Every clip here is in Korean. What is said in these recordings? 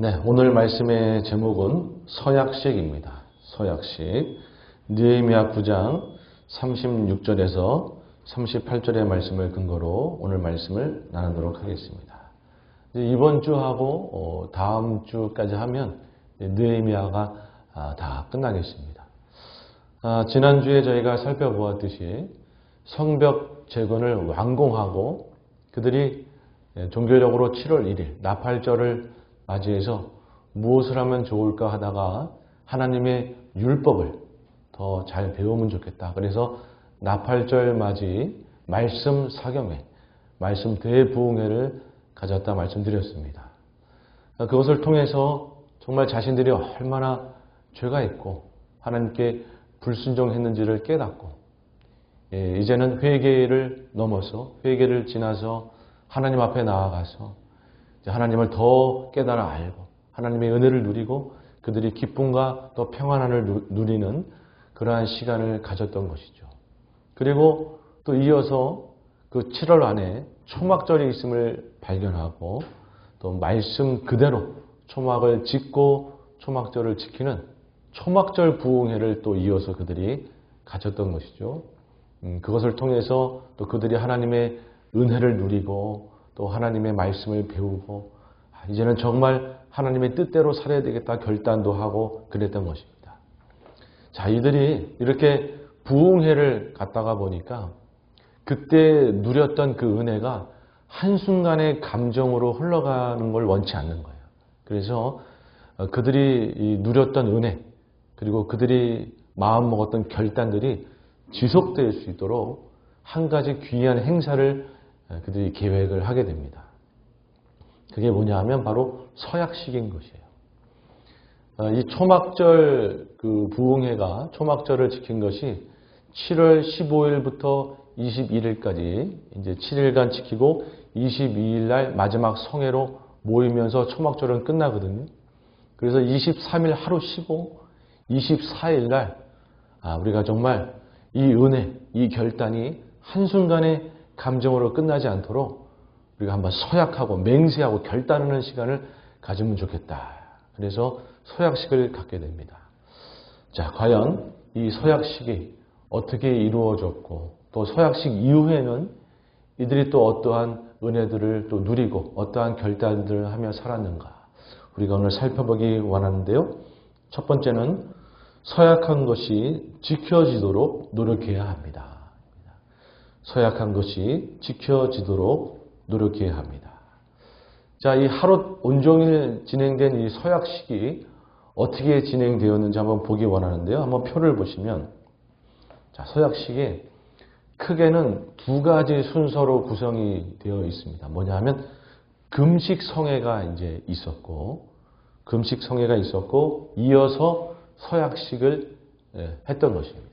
네, 오늘 말씀의 제목은 서약식입니다. 서약식. 느헤미야 9장 36절에서 38절의 말씀을 근거로 오늘 말씀을 나누도록 하겠습니다. 이번 주하고 다음 주까지 하면 느헤미야가 다 끝나겠습니다. 지난주에 저희가 살펴보았듯이 성벽 재건을 완공하고 그들이 종교적으로 7월 1일 나팔절을 맞이해서 무엇을 하면 좋을까 하다가 하나님의 율법을 더 잘 배우면 좋겠다. 그래서 나팔절 맞이 말씀 사경회, 말씀 대부흥회를 가졌다 말씀드렸습니다. 그것을 통해서 정말 자신들이 얼마나 죄가 있고 하나님께 불순종했는지를 깨닫고 이제는 회개를 넘어서 회개를 지나서 하나님 앞에 나아가서 하나님을 더 깨달아 알고 하나님의 은혜를 누리고 그들이 기쁨과 또 평안함을 누리는 그러한 시간을 가졌던 것이죠. 그리고 또 이어서 그 7월 안에 초막절이 있음을 발견하고 또 말씀 그대로 초막을 짓고 초막절을 지키는 초막절 부흥회를 또 이어서 그들이 가졌던 것이죠. 그것을 통해서 또 그들이 하나님의 은혜를 누리고 또 하나님의 말씀을 배우고 이제는 정말 하나님의 뜻대로 살아야 되겠다 결단도 하고 그랬던 것입니다. 자, 이들이 이렇게 부흥회를 갔다가 보니까 그때 누렸던 그 은혜가 한순간의 감정으로 흘러가는 걸 원치 않는 거예요. 그래서 그들이 누렸던 은혜 그리고 그들이 마음먹었던 결단들이 지속될 수 있도록 한 가지 귀한 행사를 그들이 계획을 하게 됩니다. 그게 뭐냐 하면 바로 서약식인 것이에요. 이 초막절 그 부흥회가 초막절을 지킨 것이 7월 15일부터 21일까지 이제 7일간 지키고 22일 날 마지막 성회로 모이면서 초막절은 끝나거든요. 그래서 23일 하루 쉬고 24일 날 우리가 정말 이 은혜, 이 결단이 한순간에 감정으로 끝나지 않도록 우리가 한번 서약하고 맹세하고 결단하는 시간을 가지면 좋겠다. 그래서 서약식을 갖게 됩니다. 자, 과연 이 서약식이 어떻게 이루어졌고 또 서약식 이후에는 이들이 또 어떠한 은혜들을 또 누리고 어떠한 결단들을 하며 살았는가. 우리가 오늘 살펴보기 원하는데요. 첫 번째는 서약한 것이 지켜지도록 노력해야 합니다. 서약한 것이 지켜지도록 노력해야 합니다. 자, 이 하루 온종일 진행된 이 서약식이 어떻게 진행되었는지 한번 보기 원하는데요. 한번 표를 보시면, 자, 서약식이 크게는 두 가지 순서로 구성이 되어 있습니다. 뭐냐 하면, 금식 성회가 이제 있었고, 이어서 서약식을 했던 것입니다.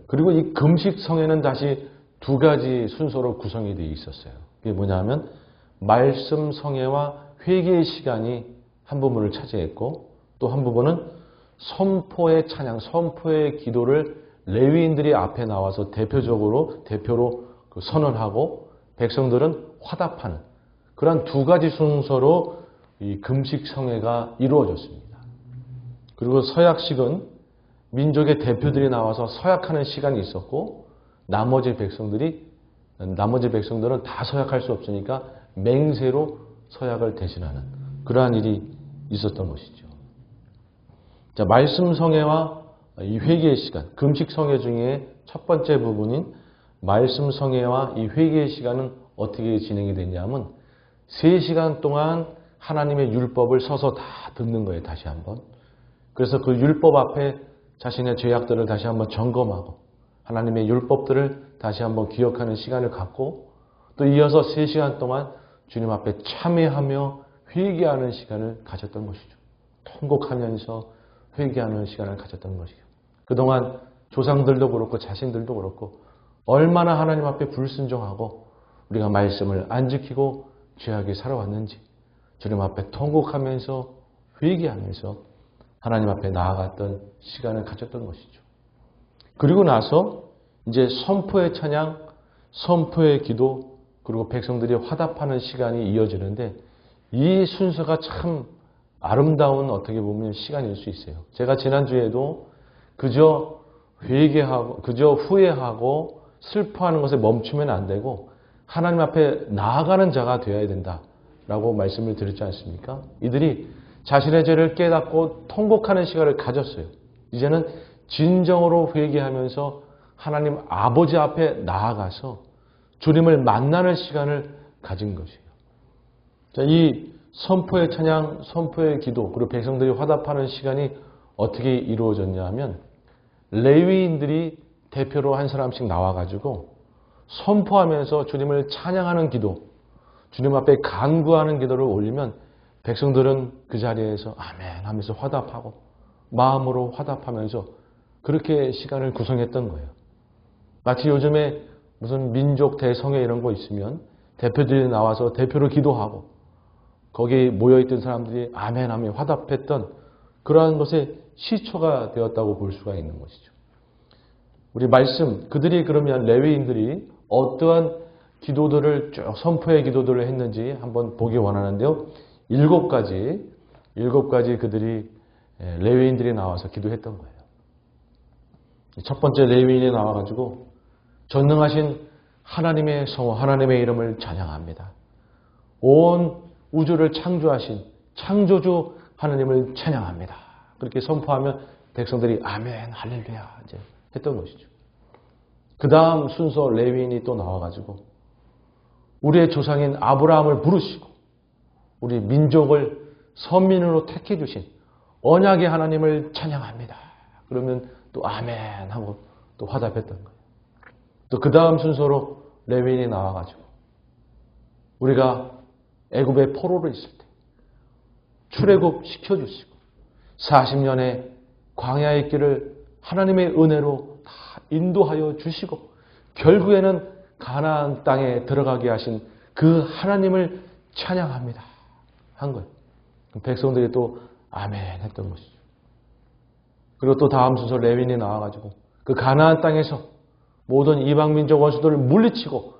그리고 이 금식 성회는 다시 두 가지 순서로 구성이 되어 있었어요. 그게 뭐냐 하면 말씀 성회와 회개의 시간이 한 부분을 차지했고 또 한 부분은 선포의 찬양, 선포의 기도를 레위인들이 앞에 나와서 대표로 선언하고 백성들은 화답하는 그런 두 가지 순서로 이 금식 성회가 이루어졌습니다. 그리고 서약식은 민족의 대표들이 나와서 서약하는 시간이 있었고 나머지 백성들은 다 서약할 수 없으니까 맹세로 서약을 대신하는 그러한 일이 있었던 것이죠. 자, 말씀 성회와 이 회개의 시간, 금식 성회 중에 첫 번째 부분인 말씀 성회와 이 회개의 시간은 어떻게 진행이 됐냐면 3시간 동안 하나님의 율법을 서서 다 듣는 거예요. 다시 한번. 그래서 그 율법 앞에 자신의 죄악들을 다시 한번 점검하고 하나님의 율법들을 다시 한번 기억하는 시간을 갖고 또 이어서 3시간 동안 주님 앞에 참회하며 회개하는 시간을 가졌던 것이죠. 통곡하면서 회개하는 시간을 가졌던 것이죠. 그동안 조상들도 그렇고 자신들도 그렇고 얼마나 하나님 앞에 불순종하고 우리가 말씀을 안 지키고 죄악에 살아왔는지 주님 앞에 통곡하면서 회개하면서 하나님 앞에 나아갔던 시간을 가졌던 것이죠. 그리고 나서 이제 선포의 찬양, 선포의 기도, 그리고 백성들이 화답하는 시간이 이어지는데 이 순서가 참 아름다운 어떻게 보면 시간일 수 있어요. 제가 지난주에도 그저 회개하고 그저 후회하고 슬퍼하는 것에 멈추면 안 되고 하나님 앞에 나아가는 자가 되어야 된다라고 말씀을 드렸지 않습니까? 이들이 자신의 죄를 깨닫고 통곡하는 시간을 가졌어요. 이제는 진정으로 회개하면서 하나님 아버지 앞에 나아가서 주님을 만나는 시간을 가진 것이에요. 자, 이 선포의 찬양, 선포의 기도, 그리고 백성들이 화답하는 시간이 어떻게 이루어졌냐 하면 레위인들이 대표로 한 사람씩 나와가지고 선포하면서 주님을 찬양하는 기도, 주님 앞에 간구하는 기도를 올리면 백성들은 그 자리에서 아멘 하면서 화답하고 마음으로 화답하면서 그렇게 시간을 구성했던 거예요. 마치 요즘에 무슨 민족 대성회 이런 거 있으면 대표들이 나와서 대표로 기도하고 거기에 모여있던 사람들이 아멘 하며 화답했던 그러한 것의 시초가 되었다고 볼 수가 있는 것이죠. 우리 말씀, 그들이 그러면 레위인들이 어떠한 기도들을 쭉 선포의 기도들을 했는지 한번 보기 원하는데요. 7가지 그들이 레위인들이 나와서 기도했던 거예요. 첫 번째 레위인이 나와가지고 전능하신 하나님의 성호, 하나님의 이름을 찬양합니다. 온 우주를 창조하신 창조주 하나님을 찬양합니다. 그렇게 선포하면 백성들이 아멘, 할렐루야 이제 했던 것이죠. 그 다음 순서 레위인이 또 나와가지고 우리의 조상인 아브라함을 부르시고 우리 민족을 선민으로 택해 주신 언약의 하나님을 찬양합니다. 그러면 또 아멘 하고 또 화답했던 거예요. 또 그 다음 순서로 레위인이 나와가지고 우리가 애굽의 포로로 있을 때 출애굽 시켜주시고 40년의 광야의 길을 하나님의 은혜로 다 인도하여 주시고 결국에는 가나안 땅에 들어가게 하신 그 하나님을 찬양합니다. 한 거예요. 백성들이 또 아멘 했던 것이죠. 그리고 또 다음 순서 레위인이 나와가지고 그 가나안 땅에서 모든 이방민족 원수들을 물리치고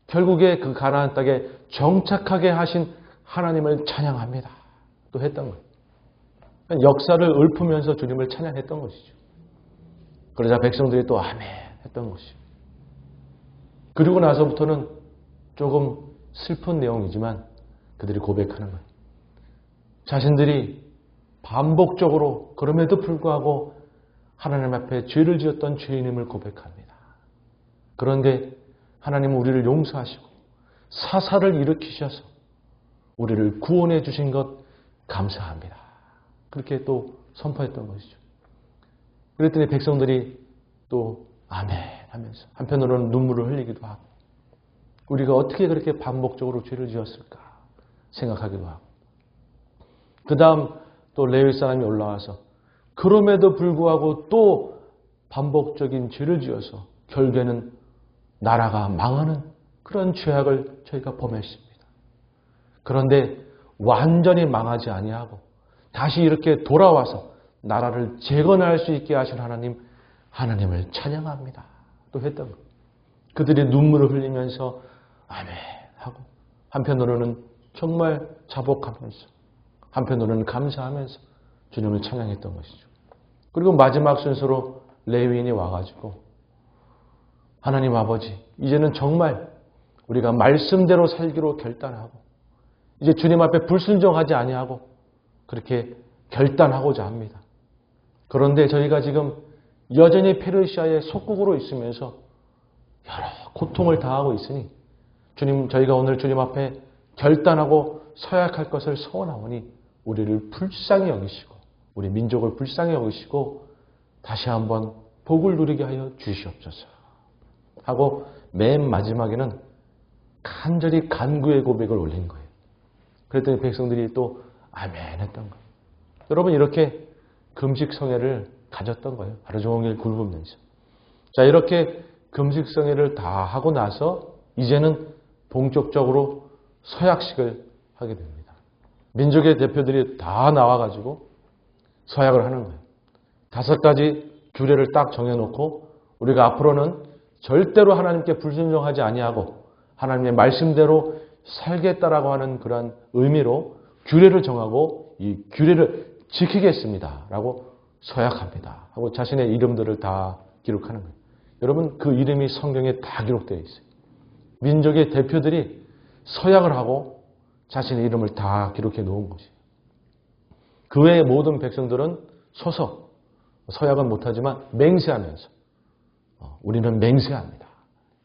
결국에 그 가나안 땅에 정착하게 하신 하나님을 찬양합니다. 또 했던 거예요. 역사를 읊으면서 주님을 찬양했던 것이죠. 그러자 백성들이 또 아멘 했던 것이죠. 그리고 나서부터는 조금 슬픈 내용이지만 그들이 고백하는 거예요. 자신들이 반복적으로 그럼에도 불구하고 하나님 앞에 죄를 지었던 죄인임을 고백합니다. 그런데 하나님은 우리를 용서하시고 사사를 일으키셔서 우리를 구원해 주신 것 감사합니다. 그렇게 또 선포했던 것이죠. 그랬더니 백성들이 또 아멘 하면서 한편으로는 눈물을 흘리기도 하고 우리가 어떻게 그렇게 반복적으로 죄를 지었을까 생각하기도 하고 그 다음 또 레위 사람이 올라와서 그럼에도 불구하고 또 반복적인 죄를 지어서 결국에는 나라가 망하는 그런 죄악을 저희가 범했습니다. 그런데 완전히 망하지 아니하고 다시 이렇게 돌아와서 나라를 재건할 수 있게 하신 하나님을 찬양합니다. 또 했던 것. 그들이 눈물을 흘리면서 아멘 하고 한편으로는 정말 자복하면서 한편으로는 감사하면서 주님을 찬양했던 것이죠. 그리고 마지막 순서로 레위인이 와가지고 하나님 아버지 이제는 정말 우리가 말씀대로 살기로 결단하고 이제 주님 앞에 불순종하지 아니하고 그렇게 결단하고자 합니다. 그런데 저희가 지금 여전히 페르시아의 속국으로 있으면서 여러 고통을 당하고 있으니 주님 저희가 오늘 주님 앞에 결단하고 서약할 것을 소원하오니 우리를 불쌍히 여기시고 우리 민족을 불쌍히 여기시고 다시 한번 복을 누리게 하여 주시옵소서 하고 맨 마지막에는 간절히 간구의 고백을 올린 거예요. 그랬더니 백성들이 또 아멘 했던 거예요. 여러분 이렇게 금식성회를 가졌던 거예요. 하루 종일 굶으면서. 자 이렇게 금식성회를 다 하고 나서 이제는 본격적으로 서약식을 하게 됩니다. 민족의 대표들이 다 나와가지고 서약을 하는 거예요. 5가지 규례를 딱 정해놓고 우리가 앞으로는 절대로 하나님께 불순종하지 아니하고 하나님의 말씀대로 살겠다라고 하는 그러한 의미로 규례를 정하고 이 규례를 지키겠습니다 라고 서약합니다 하고 자신의 이름들을 다 기록하는 거예요. 여러분, 그 이름이 성경에 다 기록되어 있어요. 민족의 대표들이 서약을 하고 자신의 이름을 다 기록해 놓은 것이에요. 그 외의 모든 백성들은 서서 서약은 못하지만 맹세하면서 우리는 맹세합니다.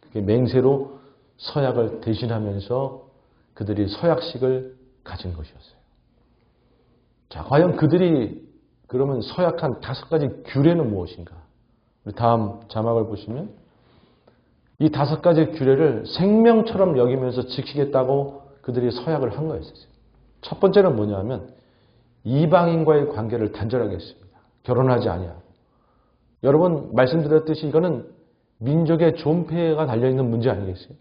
그게 맹세로 서약을 대신하면서 그들이 서약식을 가진 것이었어요. 자, 과연 그들이 그러면 서약한 5가지 규례는 무엇인가? 우리 다음 자막을 보시면 이 5가지 규례를 생명처럼 여기면서 지키겠다고 그들이 서약을 한 거였어요. 첫 번째는 뭐냐면 이방인과의 관계를 단절하게 했습니다. 결혼하지 아니하고. 여러분 말씀드렸듯이 이거는 민족의 존폐가 달려있는 문제 아니겠어요?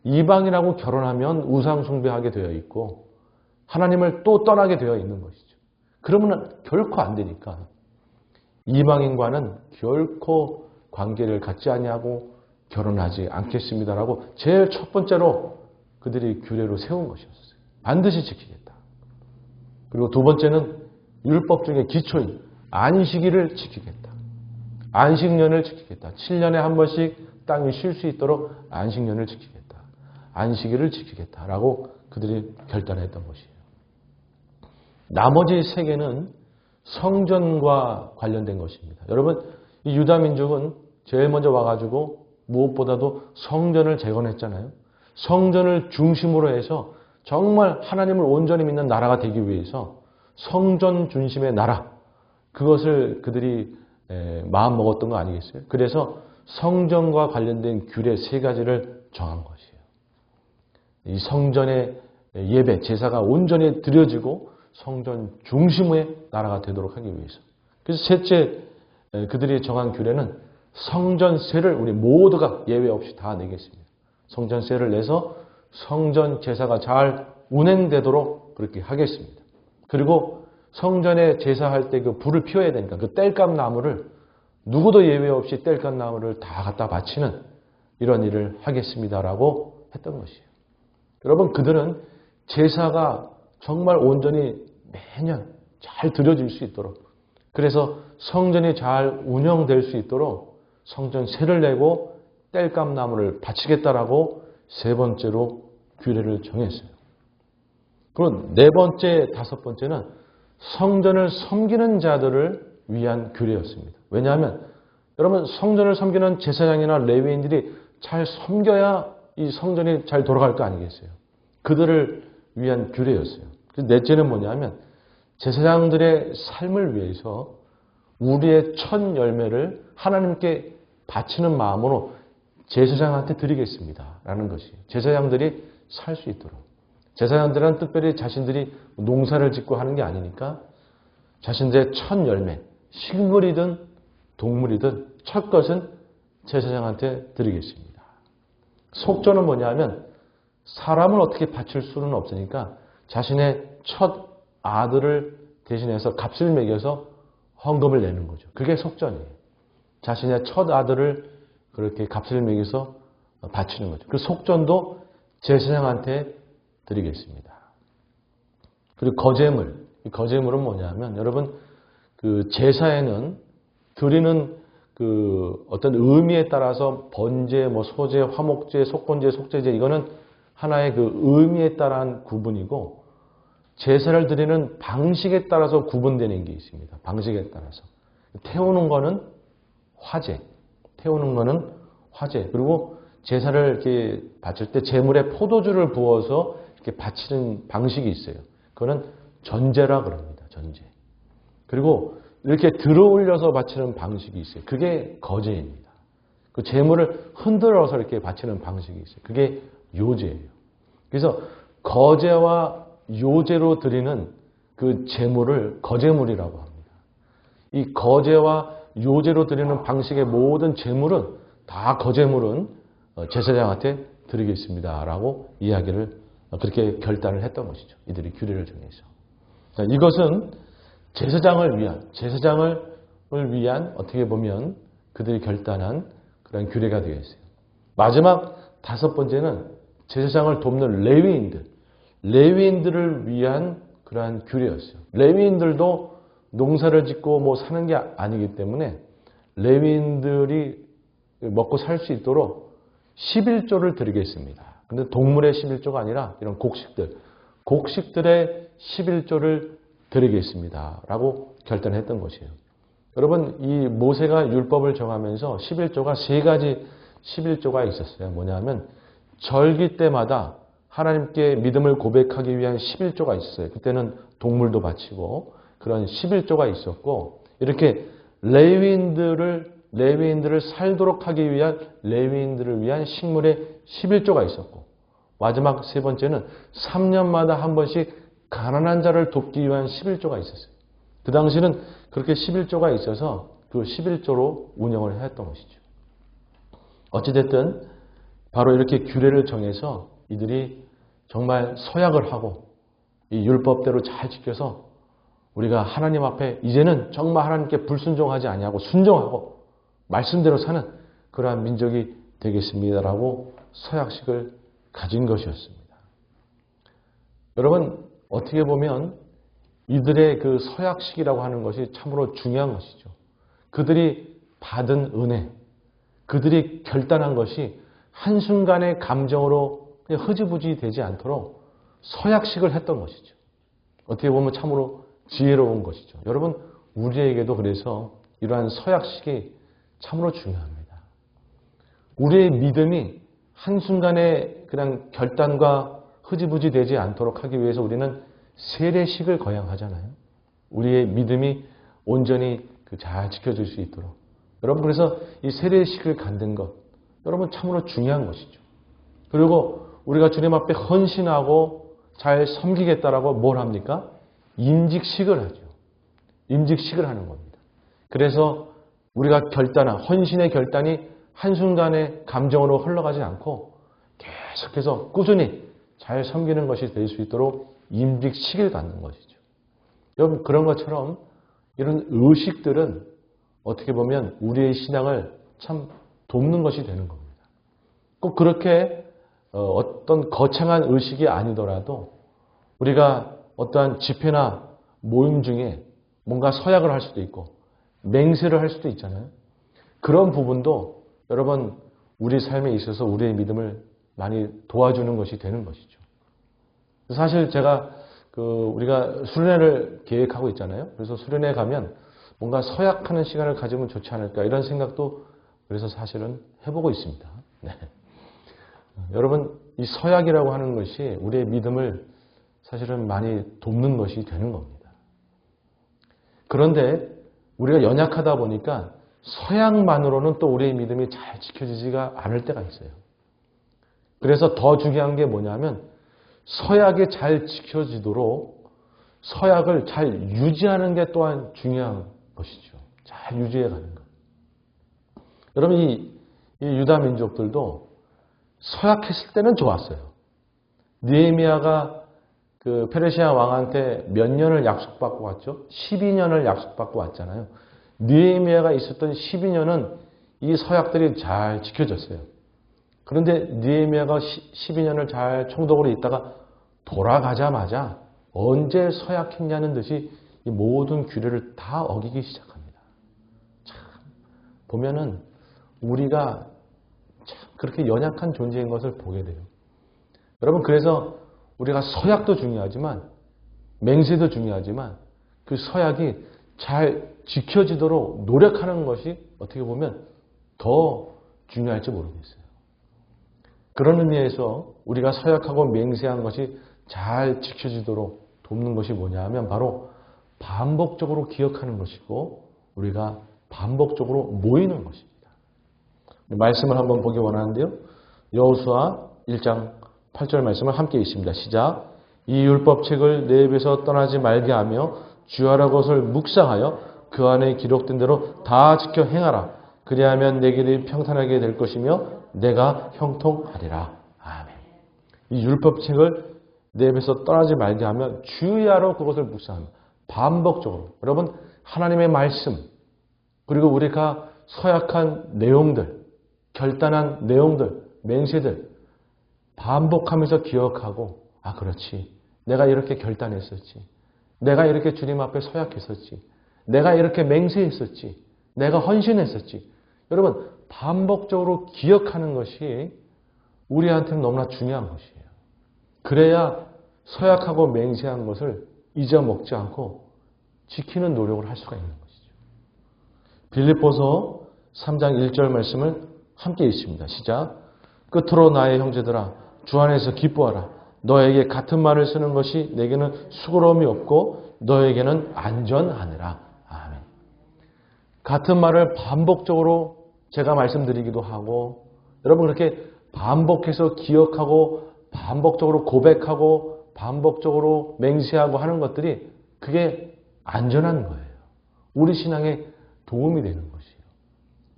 이방인하고 결혼하면 우상 숭배하게 되어 있고 하나님을 또 떠나게 되어 있는 것이죠. 그러면 결코 안 되니까 이방인과는 결코 관계를 갖지 아니하고 결혼하지 않겠습니다라고 제일 첫 번째로 그들이 규례로 세운 것이었어요. 반드시 지키겠다. 그리고 두 번째는 율법 중에 기초인 안식일을 지키겠다. 안식년을 지키겠다. 7년에 한 번씩 땅이 쉴 수 있도록 안식년을 지키겠다. 안식일을 지키겠다라고 그들이 결단했던 것이에요. 나머지 3개는 성전과 관련된 것입니다. 여러분, 이 유다 민족은 제일 먼저 와가지고 무엇보다도 성전을 재건했잖아요. 성전을 중심으로 해서 정말 하나님을 온전히 믿는 나라가 되기 위해서 성전 중심의 나라, 그것을 그들이 마음 먹었던 거 아니겠어요? 그래서 성전과 관련된 규례 3가지를 정한 것이에요. 이 성전의 예배, 제사가 온전히 드려지고 성전 중심의 나라가 되도록 하기 위해서. 그래서 셋째 그들이 정한 규례는 성전세를 우리 모두가 예외 없이 다 내겠습니다. 성전세를 내서 성전 제사가 잘 운행되도록 그렇게 하겠습니다. 그리고 성전에 제사할 때 그 불을 피워야 되니까 그 땔감 나무를 누구도 예외 없이 땔감 나무를 다 갖다 바치는 이런 일을 하겠습니다라고 했던 것이에요. 여러분, 그들은 제사가 정말 온전히 매년 잘 드려질 수 있도록, 그래서 성전이 잘 운영될 수 있도록 성전세를 내고 땔감 나무를 바치겠다라고 3번째로 규례를 정했어요. 그럼 4번째, 5번째는 성전을 섬기는 자들을 위한 규례였습니다. 왜냐하면 여러분, 성전을 섬기는 제사장이나 레위인들이 잘 섬겨야 이 성전이 잘 돌아갈 거 아니겠어요? 그들을 위한 규례였어요. 그래서 넷째는 뭐냐면 제사장들의 삶을 위해서 우리의 첫 열매를 하나님께 바치는 마음으로 제사장한테 드리겠습니다 라는 것이에요. 제사장들이 살 수 있도록. 제사장들은 특별히 자신들이 농사를 짓고 하는 게 아니니까 자신들의 첫 열매, 식물이든 동물이든 첫 것은 제사장한테 드리겠습니다. 속전은 뭐냐면 사람을 어떻게 바칠 수는 없으니까 자신의 첫 아들을 대신해서 값을 매겨서 헌금을 내는 거죠. 그게 속전이에요. 자신의 첫 아들을 그렇게 값을 매겨서 바치는 거죠. 그 속전도 제사장한테 드리겠습니다. 그리고 거제물. 이 거제물은 뭐냐면 여러분, 그 제사에는 드리는 그 어떤 의미에 따라서 번제, 뭐 소제, 화목제, 속건제, 속제제, 이거는 하나의 그 의미에 따른 구분이고, 제사를 드리는 방식에 따라서 구분되는 게 있습니다. 방식에 따라서. 태우는 거는 화제. 태우는 거는 화제. 그리고 제사를 이렇게 바칠 때 제물에 포도주를 부어서 이렇게 바치는 방식이 있어요. 그거는 전제라 그럽니다. 전제. 그리고 이렇게 들어 올려서 바치는 방식이 있어요. 그게 거제입니다. 그 제물을 흔들어서 이렇게 바치는 방식이 있어요. 그게 요제예요. 그래서 거제와 요제로 드리는 그 제물을 거제물이라고 합니다. 이 거제와 요제로 드리는 방식의 모든 제물은 다 거제물은 제사장한테 드리겠습니다라고 이야기를 그렇게 결단을 했던 것이죠. 이들이 규례를 정해서. 자, 이것은 제사장을 위한 어떻게 보면 그들이 결단한 그런 규례가 되겠어요. 마지막 5번째는 제사장을 돕는 레위인들을 위한 그러한 규례였어요. 레위인들도 농사를 짓고 뭐 사는 게 아니기 때문에 레위인들이 먹고 살 수 있도록 11조를 드리겠습니다. 근데 동물의 11조가 아니라 이런 곡식들의 11조를 드리겠습니다. 라고 결단했던 것이에요. 여러분, 이 모세가 율법을 정하면서 11조가 세 가지 11조가 있었어요. 뭐냐면 절기 때마다 하나님께 믿음을 고백하기 위한 11조가 있었어요. 그때는 동물도 바치고 그런 11조가 있었고, 이렇게 레위인들을 살도록 하기 위한 레위인들을 위한 식물의 11조가 있었고, 마지막 세 번째는 3년마다 한 번씩 가난한 자를 돕기 위한 11조가 있었어요. 그 당시는 그렇게 11조가 있어서 그 11조로 운영을 했던 것이죠. 어찌됐든 바로 이렇게 규례를 정해서 이들이 정말 서약을 하고 이 율법대로 잘 지켜서 우리가 하나님 앞에 이제는 정말 하나님께 불순종하지 아니하고 순종하고 말씀대로 사는 그러한 민족이 되겠습니다라고 서약식을 가진 것이었습니다. 여러분, 어떻게 보면 이들의 그 서약식이라고 하는 것이 참으로 중요한 것이죠. 그들이 받은 은혜, 그들이 결단한 것이 한순간의 감정으로 그냥 흐지부지 되지 않도록 서약식을 했던 것이죠. 어떻게 보면 참으로 지혜로운 것이죠. 여러분, 우리에게도 그래서 이러한 서약식이 참으로 중요합니다. 우리의 믿음이 한순간에 그냥 결단과 흐지부지 되지 않도록 하기 위해서 우리는 세례식을 거양하잖아요. 우리의 믿음이 온전히 잘 지켜질 수 있도록. 여러분, 그래서 이 세례식을 갖는 것, 여러분 참으로 중요한 것이죠. 그리고 우리가 주님 앞에 헌신하고 잘 섬기겠다라고 뭘 합니까? 임직식을 하죠. 임직식을 하는 겁니다. 그래서 우리가 헌신의 결단이 한순간에 감정으로 흘러가지 않고 계속해서 꾸준히 잘 섬기는 것이 될 수 있도록 임직식을 갖는 것이죠. 여러분, 그런 것처럼 이런 의식들은 어떻게 보면 우리의 신앙을 참 돕는 것이 되는 겁니다. 꼭 그렇게 어떤 거창한 의식이 아니더라도 우리가 어떠한 집회나 모임 중에 뭔가 서약을 할 수도 있고 맹세를 할 수도 있잖아요. 그런 부분도 여러분 우리 삶에 있어서 우리의 믿음을 많이 도와주는 것이 되는 것이죠. 사실 제가 우리가 수련회를 계획하고 있잖아요. 그래서 수련회 가면 뭔가 서약하는 시간을 가지면 좋지 않을까 이런 생각도 그래서 사실은 해보고 있습니다. 네. 여러분, 이 서약이라고 하는 것이 우리의 믿음을 사실은 많이 돕는 것이 되는 겁니다. 그런데 우리가 연약하다 보니까 서약만으로는 또 우리의 믿음이 잘 지켜지지가 않을 때가 있어요. 그래서 더 중요한 게 뭐냐면 서약이 잘 지켜지도록 서약을 잘 유지하는 게 또한 중요한 것이죠. 잘 유지해가는 것. 여러분, 이 유다 민족들도 서약했을 때는 좋았어요. 느헤미야가 그 페르시아 왕한테 몇 년을 약속받고 왔죠? 12년을 약속받고 왔잖아요. 느헤미야가 있었던 12년은 이 서약들이 잘 지켜졌어요. 그런데 느헤미야가 12년을 잘 총독으로 있다가 돌아가자마자 언제 서약했냐는 듯이 이 모든 규례를 다 어기기 시작합니다. 참 보면은 우리가 참 그렇게 연약한 존재인 것을 보게 돼요. 여러분, 그래서 우리가 서약도 중요하지만 맹세도 중요하지만 그 서약이 잘 지켜지도록 노력하는 것이 어떻게 보면 더 중요할지 모르겠어요. 그런 의미에서 우리가 서약하고 맹세한 것이 잘 지켜지도록 돕는 것이 뭐냐 하면 바로 반복적으로 기억하는 것이고 우리가 반복적으로 모이는 것입니다. 말씀을 한번 보기 원하는데요. 여호수아 1장 8절 말씀을 함께 읽습니다. 시작. 이 율법책을 내 입에서 떠나지 말게 하며 주야라 것을 묵상하여 그 안에 기록된 대로 다 지켜 행하라. 그리하면 내 길이 평탄하게 될 것이며 내가 형통하리라. 아멘. 이 율법책을 내 입에서 떠나지 말게 하면 주야로 그것을 묵상하며 반복적으로 여러분 하나님의 말씀 그리고 우리가 서약한 내용들 결단한 내용들 맹세들 반복하면서 기억하고, 아, 그렇지. 내가 이렇게 결단했었지. 내가 이렇게 주님 앞에 서약했었지. 내가 이렇게 맹세했었지. 내가 헌신했었지. 여러분, 반복적으로 기억하는 것이 우리한테는 너무나 중요한 것이에요. 그래야 서약하고 맹세한 것을 잊어먹지 않고 지키는 노력을 할 수가 있는 것이죠. 빌립보서 3장 1절 말씀을 함께 읽습니다. 시작. 끝으로 나의 형제들아 주 안에서 기뻐하라. 너에게 같은 말을 쓰는 것이 내게는 수고로움이 없고 너에게는 안전하니라. 아멘. 같은 말을 반복적으로 제가 말씀드리기도 하고 여러분 그렇게 반복해서 기억하고 반복적으로 고백하고 반복적으로 맹세하고 하는 것들이 그게 안전한 거예요. 우리 신앙에 도움이 되는 것이에요.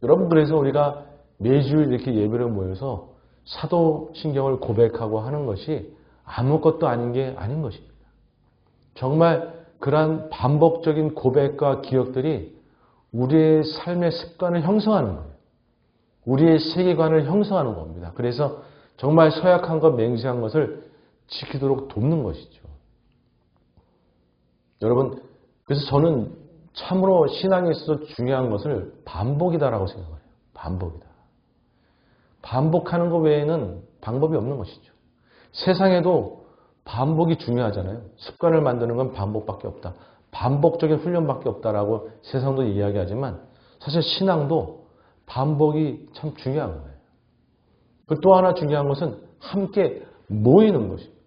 여러분 그래서 우리가 매주일 이렇게 예배를 모여서 사도신경을 고백하고 하는 것이 아무것도 아닌 게 아닌 것입니다. 정말 그러한 반복적인 고백과 기억들이 우리의 삶의 습관을 형성하는 거예요. 우리의 세계관을 형성하는 겁니다. 그래서 정말 서약한 것, 맹세한 것을 지키도록 돕는 것이죠. 여러분, 그래서 저는 참으로 신앙에 있어서 중요한 것을 반복이다라고 생각해요. 반복이다. 반복하는 것 외에는 방법이 없는 것이죠. 세상에도 반복이 중요하잖아요. 습관을 만드는 건 반복밖에 없다. 반복적인 훈련밖에 없다라고 세상도 이야기하지만 사실 신앙도 반복이 참 중요한 거예요. 또 하나 중요한 것은 함께 모이는 것입니다.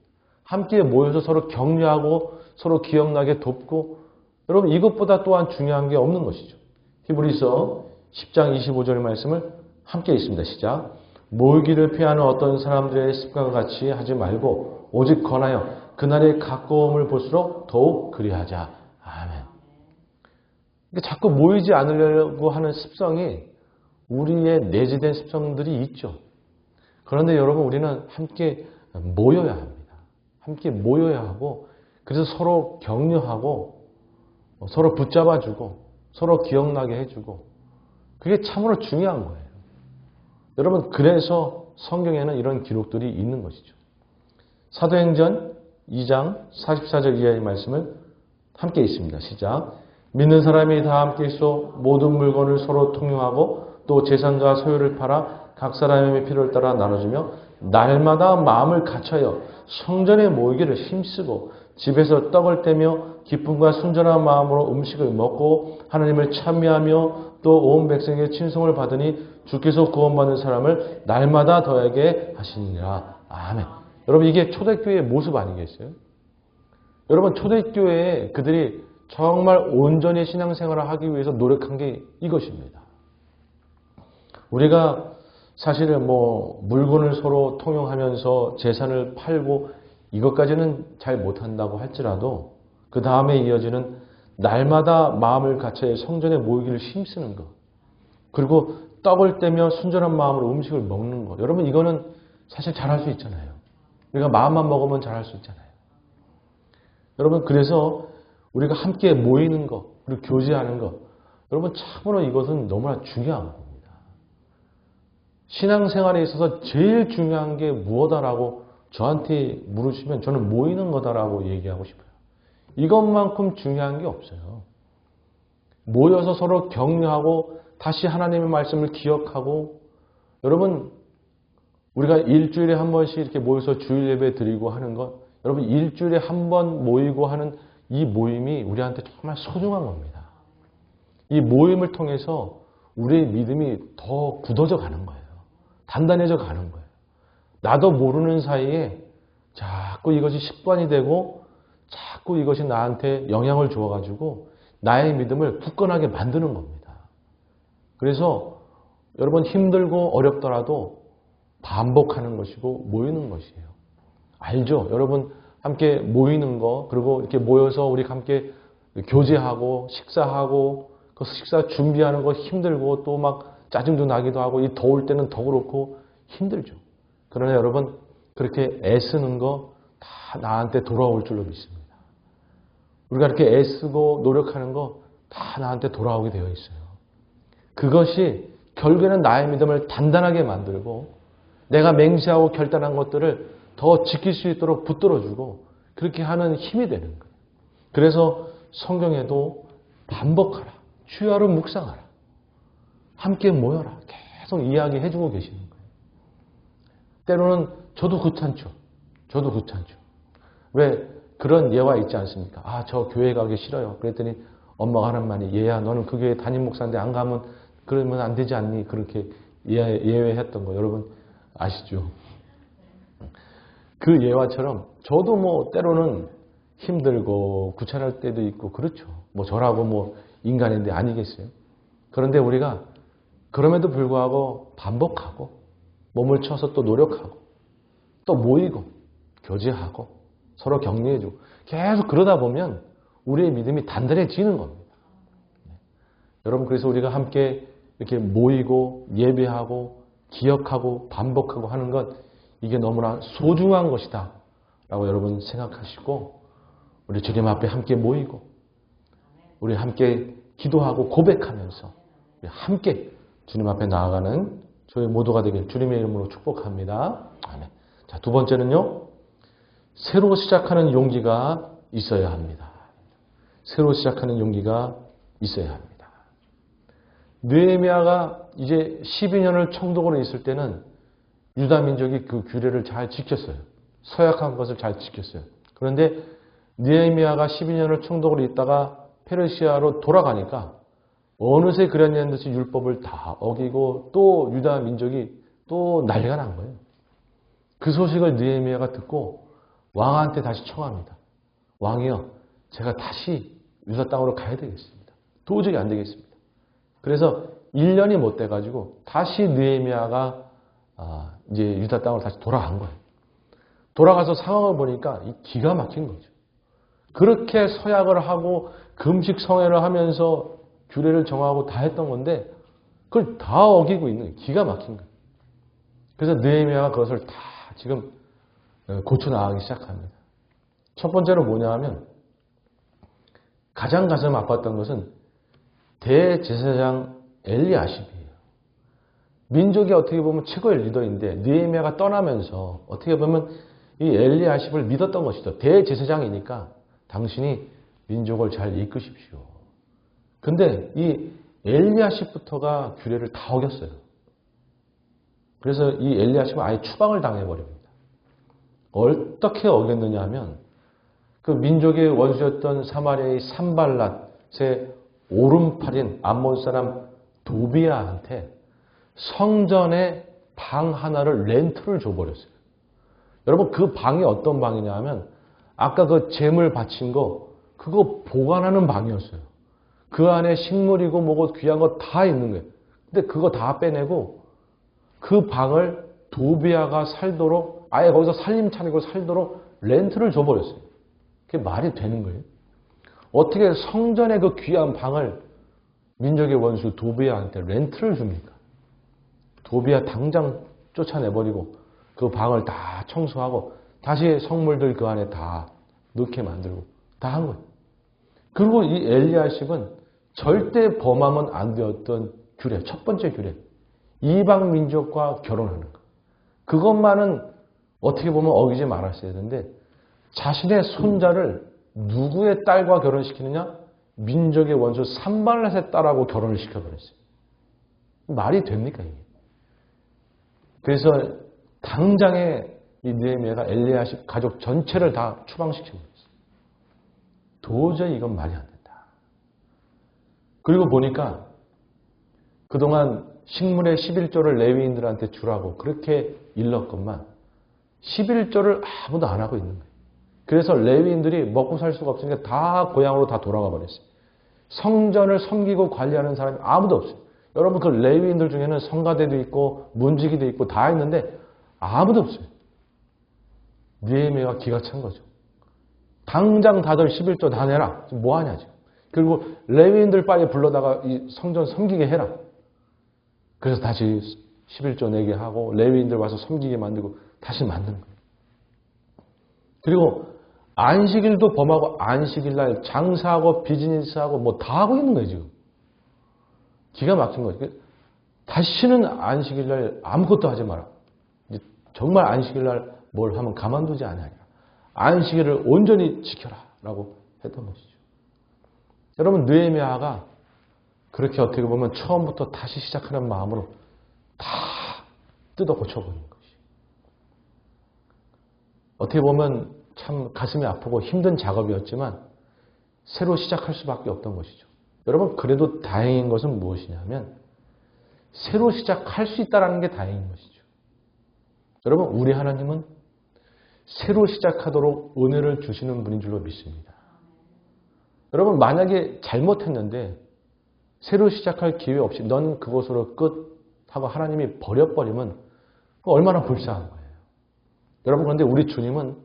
함께 모여서 서로 격려하고 서로 기억나게 돕고 여러분 이것보다 또한 중요한 게 없는 것이죠. 히브리서 10장 25절의 말씀을 함께 읽습니다. 시작. 모이기를 피하는 어떤 사람들의 습관과 같이 하지 말고 오직 권하여 그날의 가까움을 볼수록 더욱 그리하자. 아멘. 그러니까 자꾸 모이지 않으려고 하는 습성이 우리의 내재된 습성들이 있죠. 그런데 여러분 우리는 함께 모여야 합니다. 함께 모여야 하고 그래서 서로 격려하고 서로 붙잡아주고 서로 기억나게 해주고 그게 참으로 중요한 거예요. 여러분 그래서 성경에는 이런 기록들이 있는 것이죠. 사도행전 2장 44절 이하의 말씀을 함께 읽습니다. 시작. 믿는 사람이 다 함께 있어 모든 물건을 서로 통용하고 또 재산과 소유를 팔아 각 사람의 필요를 따라 나눠주며 날마다 마음을 갖춰여 성전에 모이기를 힘쓰고 집에서 떡을 떼며 기쁨과 순전한 마음으로 음식을 먹고 하나님을 찬미하며 또 온 백성에게 친송을 받으니 주께서 구원받는 사람을 날마다 더하게 하시니라. 아멘. 여러분 이게 초대교회의 모습 아니겠어요? 여러분 초대교회에 그들이 정말 온전히 신앙생활을 하기 위해서 노력한 게 이것입니다. 우리가 사실은 물건을 서로 통용하면서 재산을 팔고 이것까지는 잘 못한다고 할지라도 그 다음에 이어지는 날마다 마음을 갖춰 성전에 모이기를 힘쓰는 것 그리고 떡을 떼며 순전한 마음으로 음식을 먹는 것 여러분 이거는 사실 잘할 수 있잖아요. 우리가 마음만 먹으면 잘할 수 있잖아요. 여러분 그래서 우리가 함께 모이는 것 그리고 교제하는 것 여러분 참으로 이것은 너무나 중요한 겁니다. 신앙생활에 있어서 제일 중요한 게 무엇이라고 저한테 물으시면 저는 모이는 거다라고 얘기하고 싶어요. 이것만큼 중요한 게 없어요. 모여서 서로 격려하고 다시 하나님의 말씀을 기억하고 여러분 우리가 일주일에 한 번씩 이렇게 모여서 주일 예배 드리고 하는 것 여러분 일주일에 한 번 모이고 하는 이 모임이 우리한테 정말 소중한 겁니다. 이 모임을 통해서 우리의 믿음이 더 굳어져 가는 거예요. 단단해져 가는 거예요. 나도 모르는 사이에 자꾸 이것이 습관이 되고 자꾸 이것이 나한테 영향을 주어가지고 나의 믿음을 굳건하게 만드는 겁니다. 그래서 여러분 힘들고 어렵더라도 반복하는 것이고 모이는 것이에요. 알죠? 여러분 함께 모이는 거 그리고 이렇게 모여서 우리 함께 교제하고 식사하고 그 식사 준비하는 거 힘들고 또 막 짜증도 나기도 하고 이 더울 때는 더 그렇고 힘들죠. 그러나 여러분 그렇게 애쓰는 거 다 나한테 돌아올 줄로 믿습니다. 우리가 이렇게 애쓰고 노력하는 거 다 나한테 돌아오게 되어 있어요. 그것이 결국에는 나의 믿음을 단단하게 만들고 내가 맹세하고 결단한 것들을 더 지킬 수 있도록 붙들어주고 그렇게 하는 힘이 되는 거예요. 그래서 성경에도 반복하라. 주야로 묵상하라. 함께 모여라. 계속 이야기해주고 계시는 거예요. 때로는 저도 귀찮죠. 저도 귀찮죠. 왜 그런 예화 있지 않습니까? 아, 저 교회 가기 싫어요. 그랬더니 엄마가 하는 말이 얘야 너는 그 교회 담임 목사인데 안 가면 그러면 안 되지 않니? 그렇게 예외했던 거 여러분 아시죠? 그 예화처럼 저도 뭐 때로는 힘들고 귀찮을 때도 있고 그렇죠. 뭐 저라고 뭐 인간인데 아니겠어요? 그런데 우리가 그럼에도 불구하고 반복하고 몸을 쳐서 또 노력하고 또 모이고 교제하고 서로 격려해주고 계속 그러다 보면 우리의 믿음이 단단해지는 겁니다. 여러분 그래서 우리가 함께 이렇게 모이고 예배하고 기억하고 반복하고 하는 것 이게 너무나 소중한 것이다 라고 여러분 생각하시고 우리 주님 앞에 함께 모이고 우리 함께 기도하고 고백하면서 함께 주님 앞에 나아가는 저희 모두가 되길 주님의 이름으로 축복합니다. 아멘. 자, 두 번째는요. 새로 시작하는 용기가 있어야 합니다. 새로 시작하는 용기가 있어야 합니다. 느헤미야가 이제 12년을 총독으로 있을 때는 유다 민족이 그 규례를 잘 지켰어요. 서약한 것을 잘 지켰어요. 그런데 느헤미야가 12년을 총독으로 있다가 페르시아로 돌아가니까 어느새 그랬냐는 듯이 율법을 다 어기고 또 유다 민족이 또 난리가 난 거예요. 그 소식을 느헤미야가 듣고 왕한테 다시 청합니다. 왕이요, 제가 다시 유다 땅으로 가야 되겠습니다. 도저히 안 되겠습니다. 그래서 1년이 못 돼가지고 다시 느헤미야가 이제 유다 땅으로 다시 돌아간 거예요. 돌아가서 상황을 보니까 기가 막힌 거죠. 그렇게 서약을 하고 금식 성회를 하면서 규례를 정하고 다 했던 건데 그걸 다 어기고 있는 거예요. 기가 막힌 거예요. 그래서 느헤미야가 그것을 다 지금 고쳐나가기 시작합니다. 첫 번째로 뭐냐 하면 가장 가슴 아팠던 것은 대제사장 엘리야십이에요. 민족이 어떻게 보면 최고의 리더인데 느헤미야가 떠나면서 어떻게 보면 이 엘리야십을 믿었던 것이죠. 대제사장이니까 당신이 민족을 잘 이끄십시오. 근데 이 엘리야십부터가 규례를 다 어겼어요. 그래서 이 엘리야십은 아예 추방을 당해버립니다. 어떻게 어겼느냐 하면 그 민족의 원수였던 사마리아의 산발랏의 오른팔인 암몬 사람 도비아한테 성전에 방 하나를 렌트를 줘버렸어요. 여러분 그 방이 어떤 방이냐 하면 아까 그 제물 바친 거 그거 보관하는 방이었어요. 그 안에 식물이고 뭐고 귀한 거 다 있는 거예요. 근데 그거 다 빼내고 그 방을 도비아가 살도록 아예 거기서 살림 차리고 살도록 렌트를 줘버렸어요. 그게 말이 되는 거예요. 어떻게 성전의 그 귀한 방을 민족의 원수 도비아한테 렌트를 줍니까? 도비아 당장 쫓아내버리고 그 방을 다 청소하고 다시 성물들 그 안에 다 넣게 만들고 다 한 거예요. 그리고 이 엘리야십은 절대 범하면 안 되었던 규례, 첫 번째 규례. 이방 민족과 결혼하는 거. 그것만은 어떻게 보면 어기지 말았어야 되는데 자신의 손자를 누구의 딸과 결혼시키느냐? 민족의 원수 산발랏의 딸하고 결혼을 시켜버렸어요. 말이 됩니까 이게? 그래서 당장에 이 느헤미야가 엘리야십 가족 전체를 다 추방시켜버렸어요. 도저히 이건 말이 안 된다. 그리고 보니까 그동안 식물의 11조를 레위인들한테 주라고 그렇게 일렀건만 11조를 아무도 안 하고 있는 거예요. 그래서 레위인들이 먹고 살 수가 없으니까 다 고향으로 다 돌아가 버렸어요. 성전을 섬기고 관리하는 사람이 아무도 없어요. 여러분 그 레위인들 중에는 성가대도 있고 문지기도 있고 다 있는데 아무도 없어요. 느헤미야가 기가 찬 거죠. 당장 다들 11조 다 내라. 지금 뭐 하냐 지금. 그리고 레위인들 빨리 불러다가 이 성전 섬기게 해라. 그래서 다시 11조 내게 하고 레위인들 와서 섬기게 만들고 다시 만드는 거예요. 그리고 안식일도 범하고 안식일날 장사하고 비즈니스하고 뭐 다 하고 있는 거예요 지금. 기가 막힌 거죠. 다시는 안식일날 아무것도 하지 마라. 이제 정말 안식일 날 뭘 하면 가만두지 아니하리라. 안식일을 온전히 지켜라 라고 했던 것이죠. 여러분 느헤미야가 그렇게 어떻게 보면 처음부터 다시 시작하는 마음으로 다 뜯어 고쳐버린 것이. 어떻게 보면 참 가슴이 아프고 힘든 작업이었지만 새로 시작할 수밖에 없던 것이죠. 여러분 그래도 다행인 것은 무엇이냐면 새로 시작할 수 있다는 게 다행인 것이죠. 여러분 우리 하나님은 새로 시작하도록 은혜를 주시는 분인 줄로 믿습니다. 여러분 만약에 잘못했는데 새로 시작할 기회 없이 넌 그것으로 끝 하고 하나님이 버려버리면 얼마나 불쌍한 거예요. 여러분 그런데 우리 주님은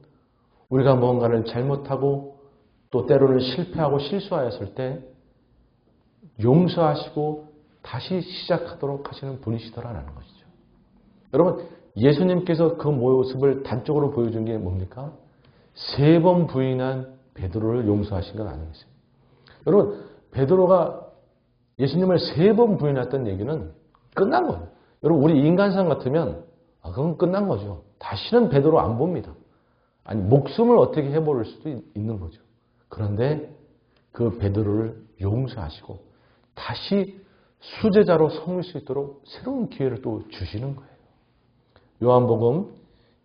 우리가 뭔가를 잘못하고 또 때로는 실패하고 실수하였을 때 용서하시고 다시 시작하도록 하시는 분이시더라라는 것이죠. 여러분 예수님께서 그 모습을 단적으로 보여준 게 뭡니까? 3번 부인한 베드로를 용서하신 건 아니겠어요. 여러분 베드로가 예수님을 3번 부인했던 얘기는 끝난 거예요. 여러분 우리 인간상 같으면 그건 끝난 거죠. 다시는 베드로 안 봅니다. 아니 목숨을 어떻게 해버릴 수도 있는 거죠. 그런데 그 베드로를 용서하시고 다시 수제자로 섬길 수 있도록 새로운 기회를 또 주시는 거예요. 요한복음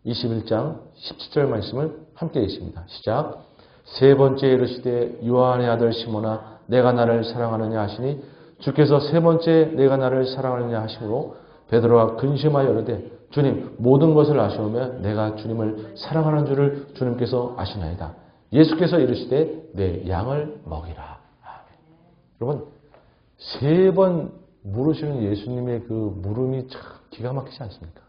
21장 17절 말씀을 함께 읽습니다. 시작. 세 번째 이르시되 요한의 아들 시몬아 내가 나를 사랑하느냐 하시니 주께서 세 번째 내가 나를 사랑하느냐 하심으로 베드로가 근심하여 이르되 주님 모든 것을 아시오며 내가 주님을 사랑하는 줄을 주님께서 아시나이다. 예수께서 이르시되 내 양을 먹이라. 여러분 3번 물으시는 예수님의 그 물음이 참 기가 막히지 않습니까?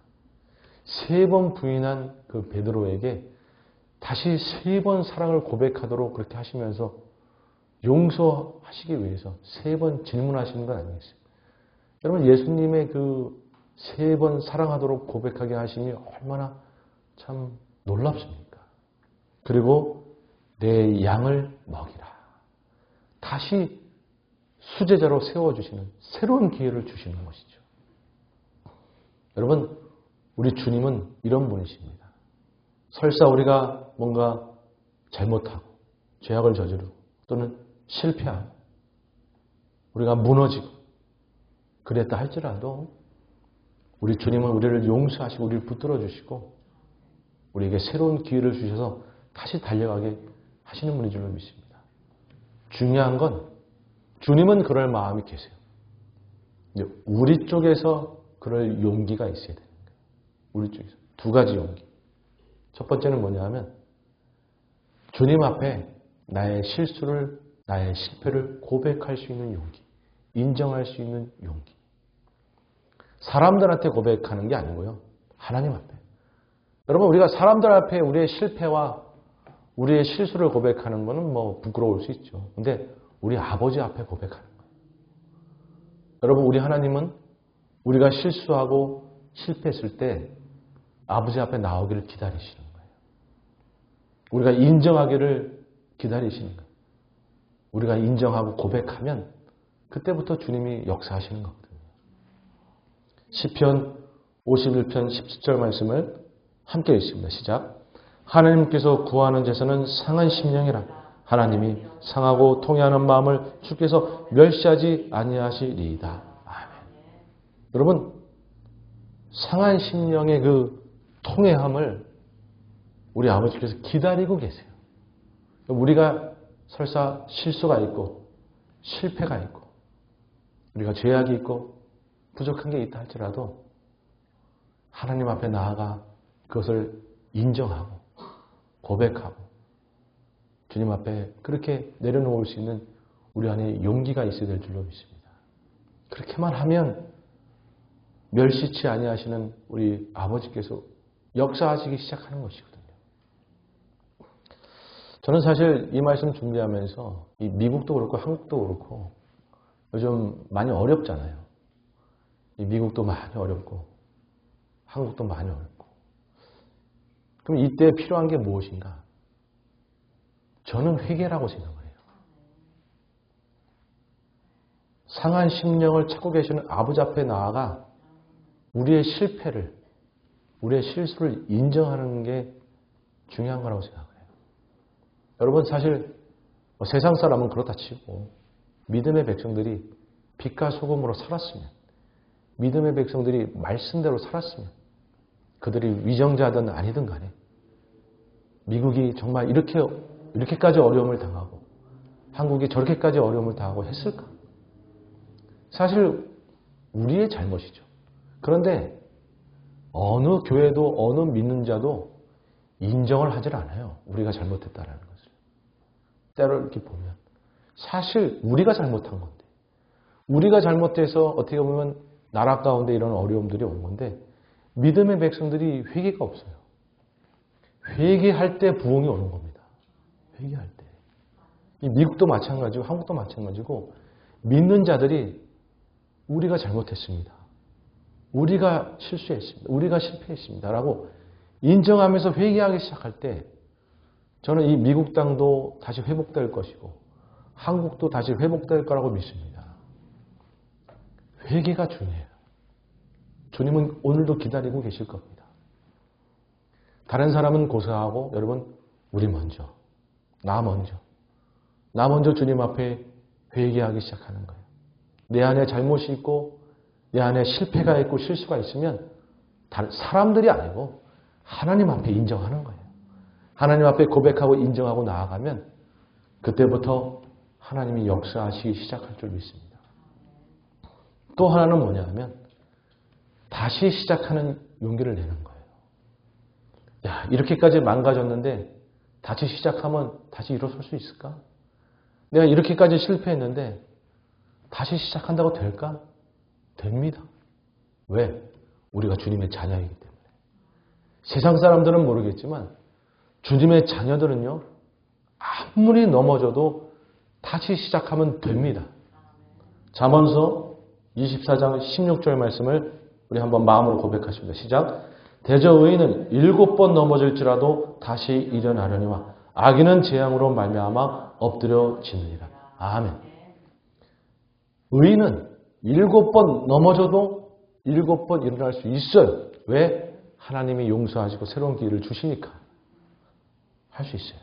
3번 부인한 그 베드로에게 다시 3번 사랑을 고백하도록 그렇게 하시면서 용서하시기 위해서 3번 질문하시는 건 아니겠어요? 여러분 예수님의 그 3번 사랑하도록 고백하게 하심이 얼마나 참 놀랍습니까? 그리고 내 양을 먹이라. 다시 수제자로 세워주시는 새로운 기회를 주시는 것이죠. 여러분 우리 주님은 이런 분이십니다. 설사 우리가 뭔가 잘못하고 죄악을 저지르고 또는 실패하고 우리가 무너지고 그랬다 할지라도 우리 주님은 우리를 용서하시고 우리를 붙들어 주시고 우리에게 새로운 기회를 주셔서 다시 달려가게 하시는 분인 줄로 믿습니다. 중요한 건 주님은 그럴 마음이 계세요. 우리 쪽에서 그럴 용기가 있어야 되는 거예요. 우리 쪽에서. 2가지 용기. 첫 번째는 뭐냐면 주님 앞에 나의 실수를 나의 실패를 고백할 수 있는 용기. 인정할 수 있는 용기. 사람들한테 고백하는 게 아니고요. 하나님 앞에. 여러분 우리가 사람들 앞에 우리의 실패와 우리의 실수를 고백하는 것은 뭐 부끄러울 수 있죠. 근데 우리 아버지 앞에 고백하는 거예요. 여러분 우리 하나님은 우리가 실수하고 실패했을 때 아버지 앞에 나오기를 기다리시는 거예요. 우리가 인정하기를 기다리시는 거예요. 우리가 인정하고 고백하면 그때부터 주님이 역사하시는 거거든요. 시편 51편 17절 말씀을 함께 읽습니다. 시작. 하나님께서 구하는 제사는 상한 심령이라. 하나님이 상하고 통회하는 마음을 주께서 멸시하지 아니하시리이다. 아멘. 여러분 상한 심령의 그 통회함을 우리 아버지께서 기다리고 계세요. 우리가 설사 실수가 있고 실패가 있고 우리가 죄악이 있고 부족한 게 있다 할지라도 하나님 앞에 나아가 그것을 인정하고 고백하고 주님 앞에 그렇게 내려놓을 수 있는 우리 안에 용기가 있어야 될 줄로 믿습니다. 그렇게만 하면 멸시치 아니하시는 우리 아버지께서 역사하시기 시작하는 것이거든요. 저는 사실 이 말씀 준비하면서 이 미국도 그렇고 한국도 그렇고 요즘 많이 어렵잖아요. 이 미국도 많이 어렵고 한국도 많이 어렵고 그럼 이때 필요한 게 무엇인가? 저는 회개라고 생각을 해요. 상한 심령을 찾고 계시는 아버지 앞에 나아가 우리의 실패를 우리의 실수를 인정하는 게 중요한 거라고 생각해요. 여러분 사실 세상 사람은 그렇다 치고 믿음의 백성들이 빛과 소금으로 살았으면, 믿음의 백성들이 말씀대로 살았으면, 그들이 위정자든 아니든 간에 미국이 정말 이렇게까지 어려움을 당하고 한국이 저렇게까지 어려움을 당하고 했을까? 사실 우리의 잘못이죠. 그런데 어느 교회도 어느 믿는 자도 인정을 하질 않아요. 우리가 잘못했다라는 것을. 때로 이렇게 보면 사실 우리가 잘못한 건데, 우리가 잘못해서 어떻게 보면 나라 가운데 이런 어려움들이 온 건데, 믿음의 백성들이 회개가 없어요. 회개할 때 부흥이 오는 겁니다. 회개할 때. 이 미국도 마찬가지고 한국도 마찬가지고 믿는 자들이 우리가 잘못했습니다. 우리가 실수했습니다. 우리가 실패했습니다. 라고 인정하면서 회개하기 시작할 때 저는 이 미국 땅도 다시 회복될 것이고 한국도 다시 회복될 거라고 믿습니다. 회개가 중요해요. 주님은 오늘도 기다리고 계실 겁니다. 다른 사람은 고사하고 여러분 우리 먼저, 나 먼저 주님 앞에 회개하기 시작하는 거예요. 내 안에 잘못이 있고 내 안에 실패가 있고 실수가 있으면 다른 사람들이 아니고 하나님 앞에 인정하는 거예요. 하나님 앞에 고백하고 인정하고 나아가면 그때부터 하나님이 역사하시기 시작할 줄 믿습니다. 또 하나는 뭐냐 하면 다시 시작하는 용기를 내는 거예요. 야, 이렇게까지 망가졌는데 다시 시작하면 다시 일어설 수 있을까? 내가 이렇게까지 실패했는데 다시 시작한다고 될까? 됩니다. 왜? 우리가 주님의 자녀이기 때문에. 세상 사람들은 모르겠지만 주님의 자녀들은요, 아무리 넘어져도 다시 시작하면 됩니다. 잠언서 24장 16절 말씀을 우리 한번 마음으로 고백하십니다. 시작. 대저 의인은 7번 넘어질지라도 다시 일어나려니와 악인은 재앙으로 말미암아 엎드려지느니라. 아멘. 의인은 7번 넘어져도 7번 일어날 수 있어요. 왜? 하나님이 용서하시고 새로운 기회를 주시니까 할 수 있어요.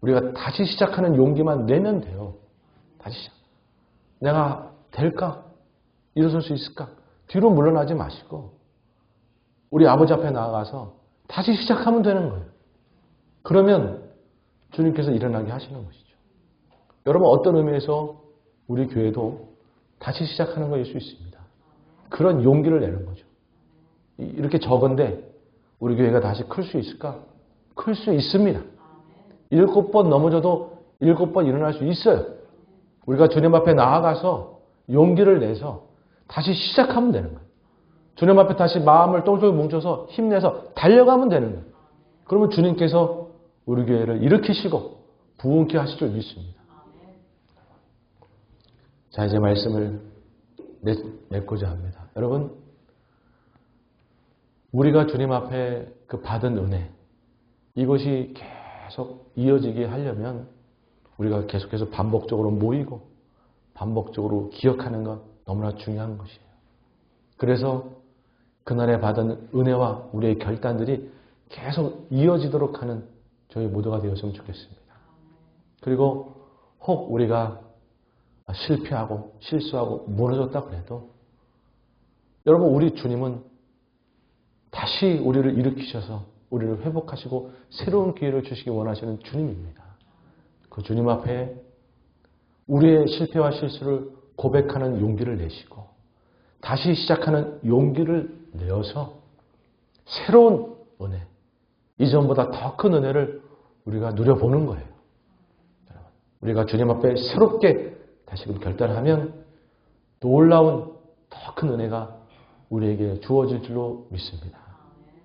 우리가 다시 시작하는 용기만 내면 돼요. 다시 시작. 내가 될까? 일어설 수 있을까? 뒤로 물러나지 마시고 우리 아버지 앞에 나아가서 다시 시작하면 되는 거예요. 그러면 주님께서 일어나게 하시는 것이죠. 여러분 어떤 의미에서 우리 교회도 다시 시작하는 것일 수 있습니다. 그런 용기를 내는 거죠. 이렇게 적은데 우리 교회가 다시 클 수 있을까? 클 수 있습니다. 7번 넘어져도 7번 일어날 수 있어요. 우리가 주님 앞에 나아가서 용기를 내서 다시 시작하면 되는 거예요. 주님 앞에 다시 마음을 똘똘 뭉쳐서 힘내서 달려가면 되는 거예요. 그러면 주님께서 우리 교회를 일으키시고 부흥케 하실 줄 믿습니다. 자, 이제 말씀을 맺고자 합니다. 여러분, 우리가 주님 앞에 그 받은 은혜, 이것이 계속 이어지게 하려면 우리가 계속해서 반복적으로 모이고 반복적으로 기억하는 것 너무나 중요한 것이에요. 그래서 그날에 받은 은혜와 우리의 결단들이 계속 이어지도록 하는 저희 모두가 되었으면 좋겠습니다. 그리고 혹 우리가 실패하고 실수하고 무너졌다 그래도 여러분 우리 주님은 다시 우리를 일으키셔서 우리를 회복하시고 새로운 기회를 주시기 원하시는 주님입니다. 그 주님 앞에 우리의 실패와 실수를 고백하는 용기를 내시고 다시 시작하는 용기를 내어서 새로운 은혜, 이전보다 더 큰 은혜를 우리가 누려보는 거예요. 우리가 주님 앞에 새롭게 다시금 결단하면 놀라운 더 큰 은혜가 우리에게 주어질 줄로 믿습니다.